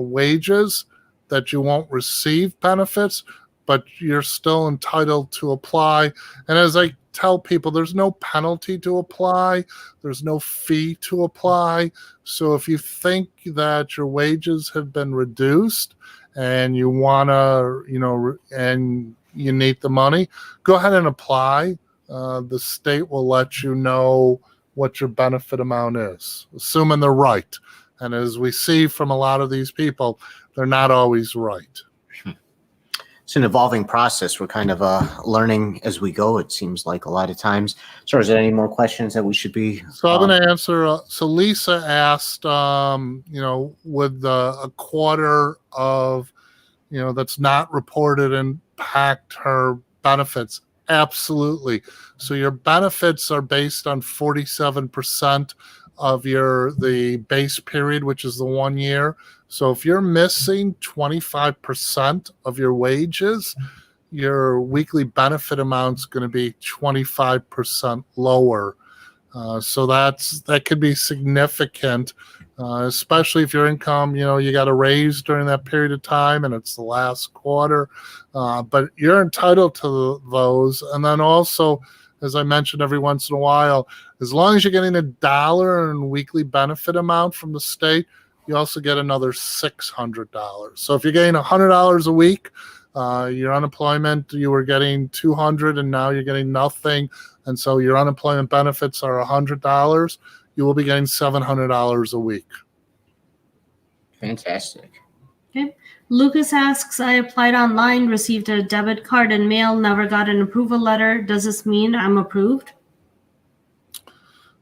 wages that you won't receive benefits, but you're still entitled to apply. And as I tell people there's no penalty to apply. There's no fee to apply. So if you think that your wages have been reduced and you want to, and you need the money, go ahead and apply. The state will let you know what your benefit amount is, assuming they're right. And as we see from a lot of these people, they're not always right. It's an evolving process. We're kind of learning as we go, it seems like a lot of times. So is there any more questions that we should be? So I'm going to answer. So Lisa asked, would a quarter of, that's not reported impact her benefits? Absolutely. So your benefits are based on 47% of the base period, which is the 1 year. So if you're missing 25% of your wages, your weekly benefit amount's going to be 25% lower. So that could be significant, especially if your income, you got a raise during that period of time and it's the last quarter. But you're entitled to those. And then also, as I mentioned every once in a while, as long as you're getting $1 in weekly benefit amount from the state, you also get another $600. So if you're getting $100 a week, your unemployment, you were getting $200 and now you're getting nothing. And so your unemployment benefits are $100. You will be getting $700 a week. Fantastic. Okay. Lucas asks, I applied online, received a debit card in mail, never got an approval letter. Does this mean I'm approved?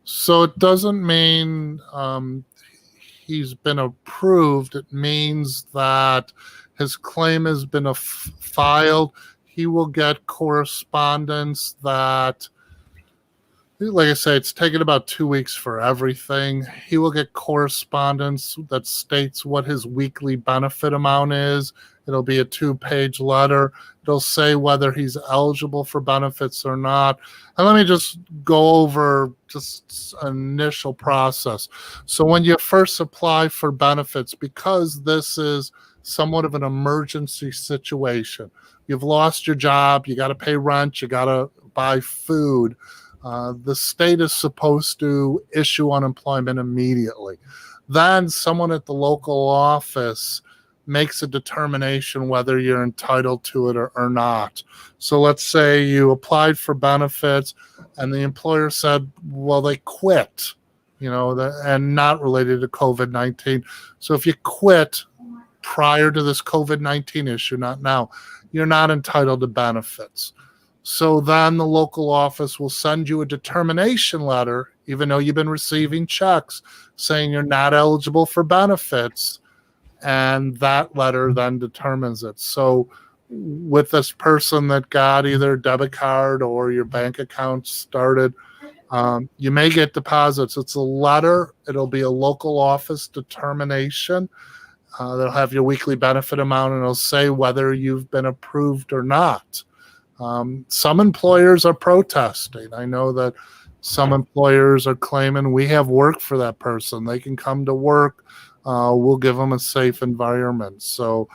So it doesn't mean he's been approved. It means that his claim has been filed. He will get correspondence that, like I say, it's taken about 2 weeks for everything. He will get correspondence that states what his weekly benefit amount is. It'll be a 2-page letter. It'll say whether he's eligible for benefits or not. And let me just go over just an initial process. So when you first apply for benefits, because this is somewhat of an emergency situation, you've lost your job, you got to pay rent, you got to buy food, the state is supposed to issue unemployment immediately. Then someone at the local office makes a determination whether you're entitled to it or not. So let's say you applied for benefits and the employer said, well, they quit, and not related to COVID-19. So if you quit prior to this COVID-19 issue, not now, you're not entitled to benefits. So then the local office will send you a determination letter, even though you've been receiving checks, saying you're not eligible for benefits. And that letter then determines it. So with this person that got either a debit card or your bank account started, you may get deposits. It's a letter. It'll be a local office determination. They'll have your weekly benefit amount and it'll say whether you've been approved or not. Some employers are protesting. I know that some employers are claiming we have work for that person. They can come to work. We'll give them a safe environment. So,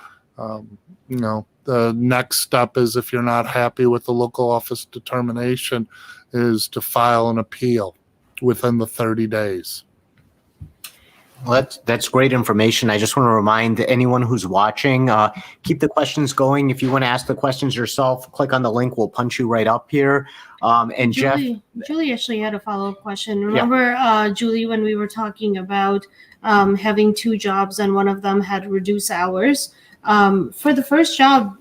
the next step is, if you're not happy with the local office determination, is to file an appeal within the 30 days. Well, that's great information. I just want to remind anyone who's watching, keep the questions going. If you want to ask the questions yourself, click on the link. We'll punch you right up here. And Julie actually had a follow-up question. Remember, Julie, when we were talking about having 2 jobs and one of them had reduced hours? For the first job,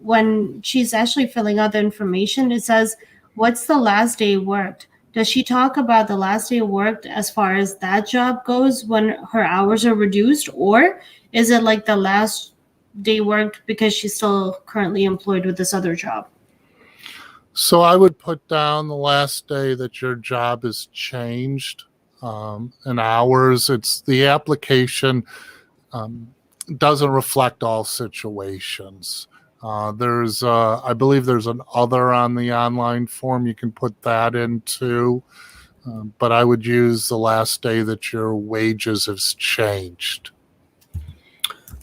when she's actually filling out the information, it says, what's the last day worked? Does she talk about the last day worked as far as that job goes when her hours are reduced? Or is it like the last day worked because she's still currently employed with this other job? So I would put down the last day that your job is changed in hours. It's the application doesn't reflect all situations. I believe there's an other on the online form. You can put that into, but I would use the last day that your wages have changed.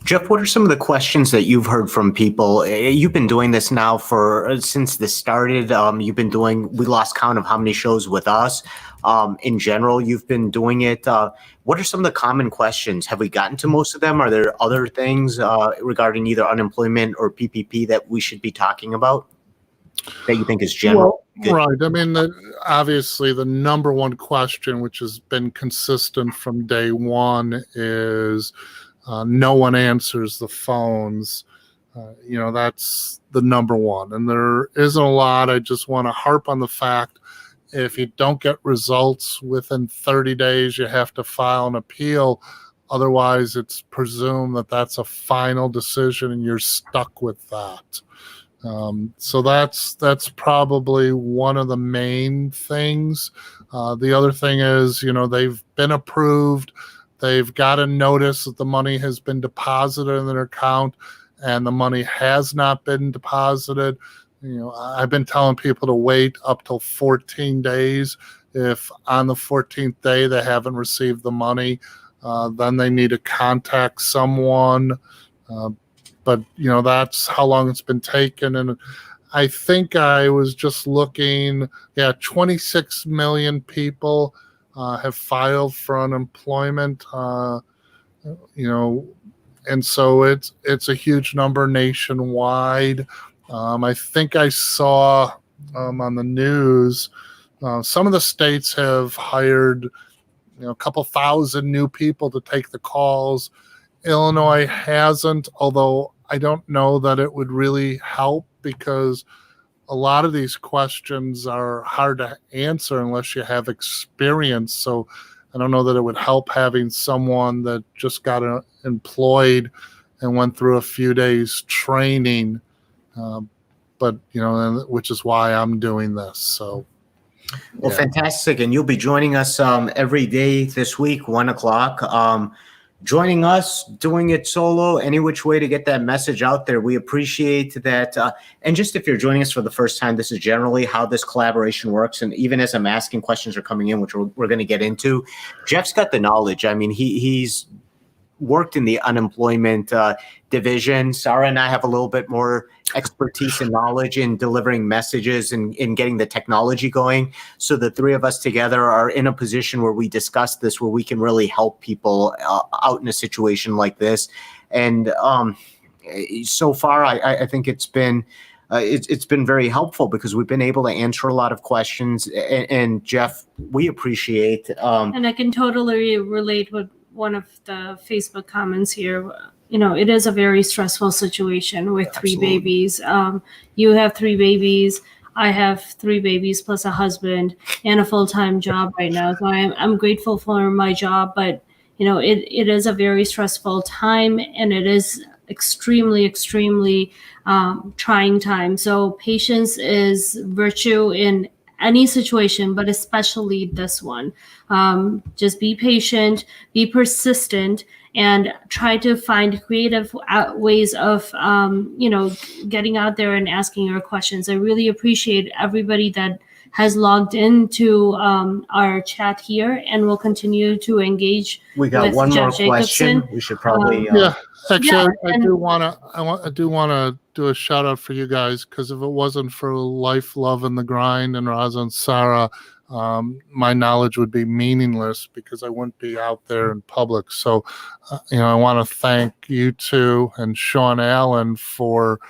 Jeff, what are some of the questions that you've heard from people? You've been doing this now since this started. We lost count of how many shows with us. In general, you've been doing it. What are some of the common questions? Have we gotten to most of them? Are there other things regarding either unemployment or PPP that we should be talking about that you think is general? Well, right. I mean, obviously, the number one question, which has been consistent from day one, is no one answers the phones. That's the number one. And there isn't a lot. I just want to harp on the fact, if you don't get results within 30 days, you have to file an appeal. Otherwise, it's presumed that that's a final decision and you're stuck with that. So that's probably one of the main things. The other thing is, they've been approved. They've got a notice that the money has been deposited in their account and the money has not been deposited. I've been telling people to wait up till 14 days. If on the 14th day they haven't received the money, then they need to contact someone. But that's how long it's been taken. And I think I was just looking, 26 million people have filed for unemployment, and so it's a huge number nationwide. I think I saw on the news, some of the states have hired, a couple thousand new people to take the calls. Illinois hasn't, although I don't know that it would really help because a lot of these questions are hard to answer unless you have experience. So I don't know that it would help having someone that just got employed and went through a few days training. But which is why I'm doing this. So, well, fantastic. And you'll be joining us every day this week, 1:00. Joining us, doing it solo, any which way to get that message out there. We appreciate that. And just if you're joining us for the first time, this is generally how this collaboration works. And even as I'm asking questions are coming in, which we're going to get into, Jeff's got the knowledge. I mean, he's worked in the unemployment division. Sarah and I have a little bit more expertise and knowledge in delivering messages and in getting the technology going. So the three of us together are in a position where we discuss this, where we can really help people out in a situation like this. And so far, I think it's been very helpful because we've been able to answer a lot of questions. And Jeff, we appreciate. And I can totally relate with one of the Facebook comments here. It is a very stressful situation with three babies. You have three babies. I have three babies plus a husband and a full-time job right now. So I'm grateful for my job, but it is a very stressful time and it is extremely, extremely trying time. So patience is virtue in any situation, but especially this one. Just be patient, be persistent, and try to find creative ways of, getting out there and asking your questions. I really appreciate everybody that has logged into our chat here and will continue to engage. We got with one Jeff more question. Jacobson. We should probably. Actually, I and- do want to do a shout out for you guys, because if it wasn't for Life, Love, and the Grind and Raza and Sarah, my knowledge would be meaningless because I wouldn't be out there in public. So, I want to thank you two and Sean Allen for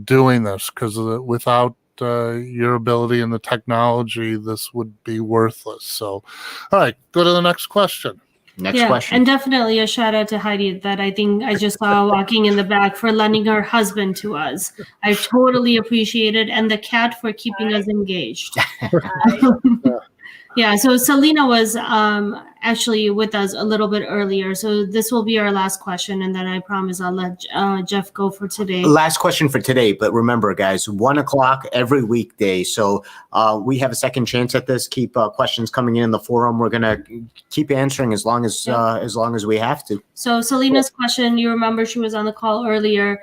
doing this, because without your ability and the technology, this would be worthless. So, all right, go to the next question. Next question. And definitely a shout out to Heidi that I think I just saw walking in the back for lending her husband to us. I totally appreciate it. And the cat for keeping us engaged. Yeah, so Selena was actually with us a little bit earlier. So this will be our last question. And then I promise I'll let Jeff go for today. Last question for today. But remember, guys, 1:00 every weekday. So we have a second chance at this. Keep questions coming in the forum. We're going to keep answering as long as we have to. So Selena's question, you remember she was on the call earlier.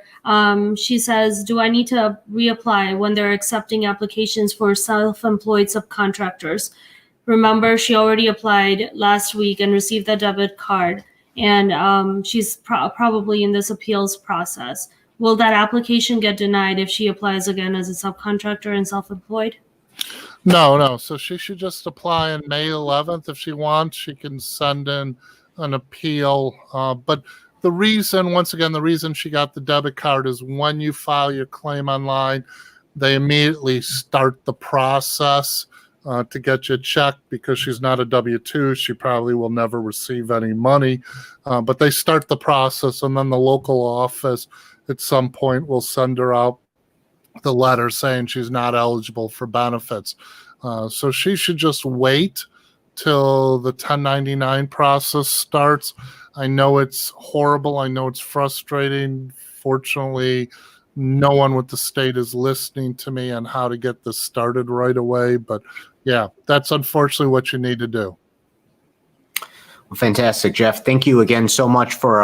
She says, do I need to reapply when they're accepting applications for self-employed subcontractors? Remember, she already applied last week and received the debit card. and she's probably in this appeals process. Will that application get denied if she applies again as a subcontractor and self-employed? No. So she should just apply on May 11th. If she wants, she can send in an appeal. But the reason she got the debit card is when you file your claim online, they immediately start the process to get you a check. Because she's not a W-2, she probably will never receive any money. But they start the process, and then the local office at some point will send her out the letter saying she's not eligible for benefits. So she should just wait till the 1099 process starts. I know it's horrible. I know it's frustrating. Fortunately, no one with the state is listening to me on how to get this started right away. But yeah, that's unfortunately what you need to do. Well, fantastic, Jeff. Thank you again so much for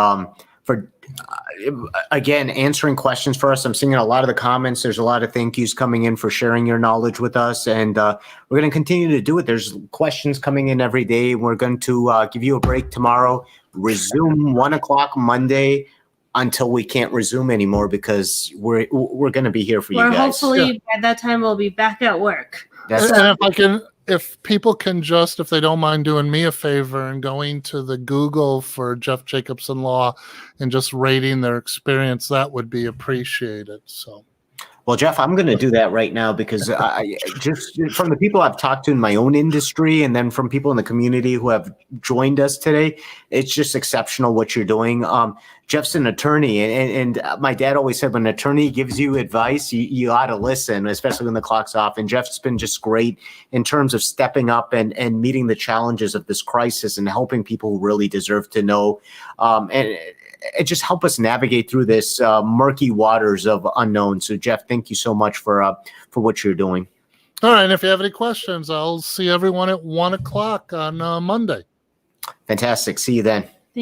again answering questions for us. I'm seeing a lot of the comments. There's a lot of thank yous coming in for sharing your knowledge with us, and we're going to continue to do it. There's questions coming in every day. We're going to give you a break tomorrow, resume 1 o'clock Monday until we can't resume anymore, because we're going to be here for you guys. Hopefully by that time we'll be back at work. And if people can just, if they don't mind doing me a favor and going to the Google for Jeff Jacobson Law and just rating their experience, that would be appreciated. So, well, Jeff, I'm going to do that right now, because I just from the people I've talked to in my own industry, and then from people in the community who have joined us today, it's just exceptional what you're doing. Jeff's an attorney, and my dad always said when an attorney gives you advice, you ought to listen, especially when the clock's off. And Jeff's been just great in terms of stepping up and meeting the challenges of this crisis and helping people who really deserve to know. And it just help us navigate through this murky waters of unknown. So, Jeff, thank you so much for what you're doing. All right. And if you have any questions, I'll see everyone at 1 o'clock on Monday. Fantastic. See you then.